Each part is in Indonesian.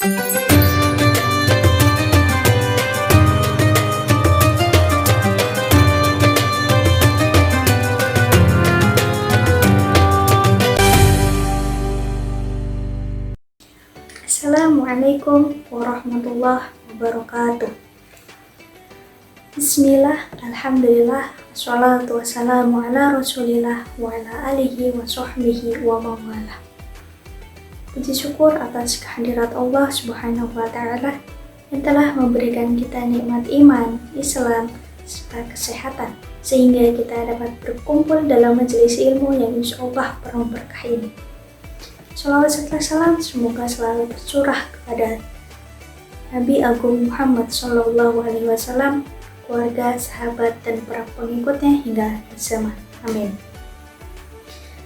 Assalamualaikum warahmatullahi wabarakatuh. Bismillah, alhamdulillah, wassalatu wassalamu ala rasulillah wa ala alihi wa sahbihi wa mawalah. Puji syukur atas kehadirat Allah subhanahu wa ta'ala yang telah memberikan kita nikmat iman, Islam, serta kesehatan sehingga kita dapat berkumpul dalam majelis ilmu yang insya Allah penuh berkah ini. Shalawat serta salam semoga selalu tercurah kepada Nabi Agung Muhammad SAW, keluarga, sahabat, dan para pengikutnya hingga zaman. Amin.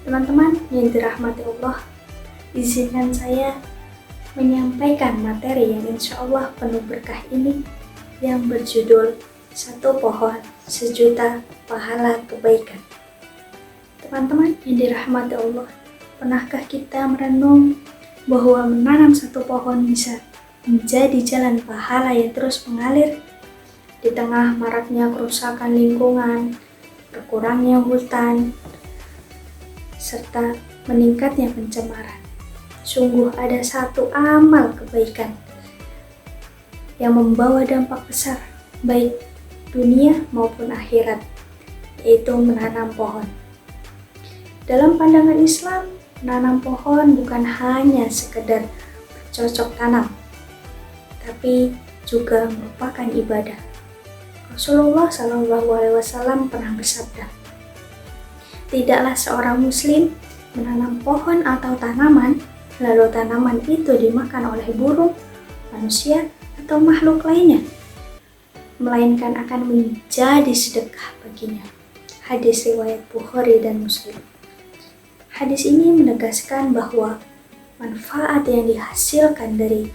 Teman-teman yang dirahmati Allah, izinkan saya menyampaikan materi yang insya Allah penuh berkah ini yang berjudul Satu Pohon Sejuta Pahala Kebaikan. Teman-teman yang dirahmati Allah, pernahkah kita merenung bahwa menanam satu pohon bisa menjadi jalan pahala yang terus mengalir di tengah maraknya kerusakan lingkungan, berkurangnya hutan, serta meningkatnya pencemaran? Sungguh ada satu amal kebaikan yang membawa dampak besar baik dunia maupun akhirat, yaitu menanam pohon. Dalam pandangan Islam, menanam pohon bukan hanya sekedar bercocok tanam, tapi juga merupakan ibadah. Rasulullah SAW pernah bersabda, tidaklah seorang muslim menanam pohon atau tanaman, lalu tanaman itu dimakan oleh burung, manusia, atau makhluk lainnya, melainkan akan menjadi sedekah baginya. Hadis riwayat Bukhari dan Muslim. Hadis ini menegaskan bahwa manfaat yang dihasilkan dari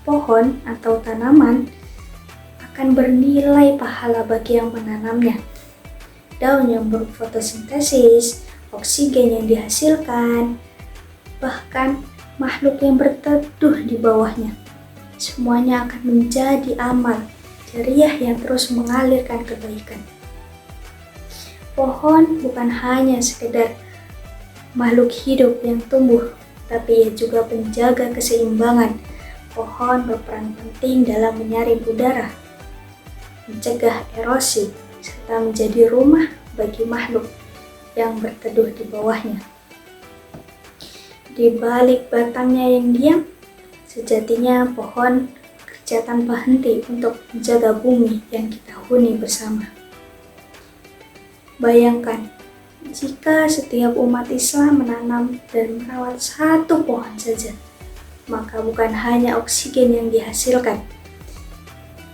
pohon atau tanaman akan bernilai pahala bagi yang menanamnya. Daun yang berfotosintesis, oksigen yang dihasilkan, bahkan makhluk yang berteduh di bawahnya, semuanya akan menjadi amal jariah yang terus mengalirkan kebaikan. Pohon bukan hanya sekedar makhluk hidup yang tumbuh, tapi ia juga penjaga keseimbangan. Pohon berperan penting dalam menyaring udara, mencegah erosi, serta menjadi rumah bagi makhluk yang berteduh di bawahnya. Di balik batangnya yang diam, sejatinya pohon bekerja tanpa henti untuk menjaga bumi yang kita huni bersama. Bayangkan, jika setiap umat Islam menanam dan merawat satu pohon saja, maka bukan hanya oksigen yang dihasilkan,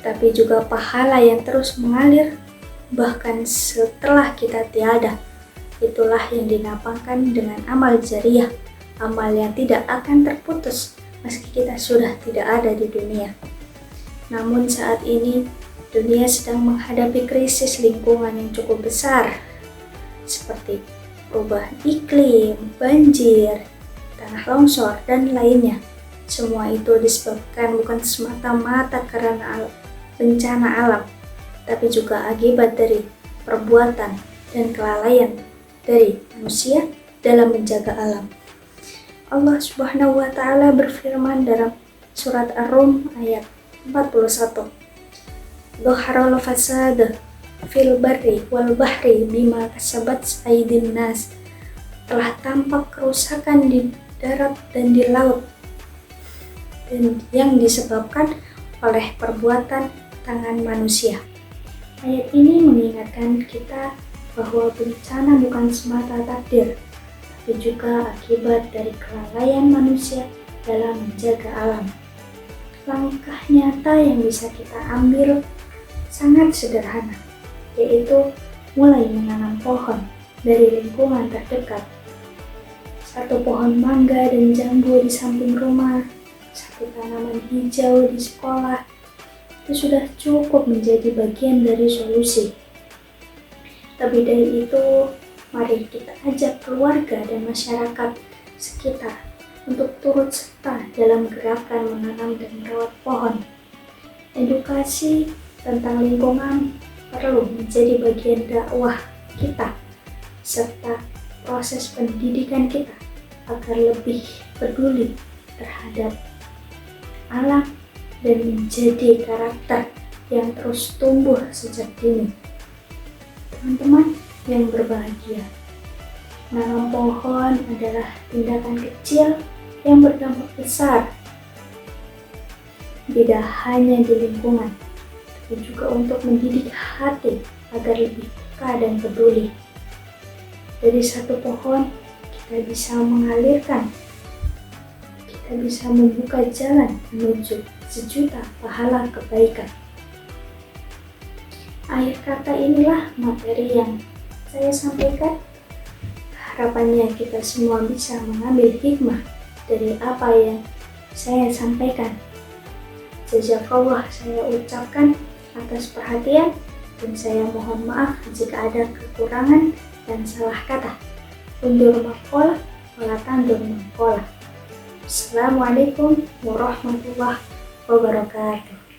tapi juga pahala yang terus mengalir, bahkan setelah kita tiada. Itulah yang dinamakan dengan amal jariah, amal yang tidak akan terputus meski kita sudah tidak ada di dunia. Namun saat ini, dunia sedang menghadapi krisis lingkungan yang cukup besar, seperti perubahan iklim, banjir, tanah longsor, dan lainnya. Semua itu disebabkan bukan semata-mata karena bencana alam, tapi juga akibat dari perbuatan dan kelalaian dari manusia dalam menjaga alam. Allah Subhanahu wa Ta'ala berfirman dalam surat Ar-Rum ayat 41, Dhaharal fasad fil barri wal bahri bima kasabat aydin nas. Telah tampak kerusakan di darat dan di laut, dan yang disebabkan oleh perbuatan tangan manusia. Ayat ini mengingatkan kita bahwa bencana bukan semata takdir, tapi juga akibat dari kelalaian manusia dalam menjaga alam. Langkah nyata yang bisa kita ambil sangat sederhana, yaitu mulai menanam pohon dari lingkungan terdekat. Satu pohon mangga dan jambu di samping rumah, satu tanaman hijau di sekolah, itu sudah cukup menjadi bagian dari solusi. Lebih dari itu, mari kita ajak keluarga dan masyarakat sekitar untuk turut serta dalam gerakan menanam dan merawat pohon. Edukasi tentang lingkungan perlu menjadi bagian dakwah kita serta proses pendidikan kita agar lebih peduli terhadap alam dan menjadi karakter yang terus tumbuh sejak dini. Teman-teman yang berbahagia, menanam pohon adalah tindakan kecil yang berdampak besar, tidak hanya di lingkungan, tapi juga untuk mendidik hati agar lebih peka dan peduli. Dari satu pohon, kita bisa mengalirkan, kita bisa membuka jalan menuju sejuta pahala kebaikan. Akhir kata inilah materi yang saya sampaikan. Harapannya kita semua bisa mengambil hikmah dari apa yang saya sampaikan. Jazakallah saya ucapkan atas perhatian, dan saya mohon maaf jika ada kekurangan dan salah kata. Undur maqalah wala tandur maqalah. Assalamualaikum warahmatullahi wabarakatuh.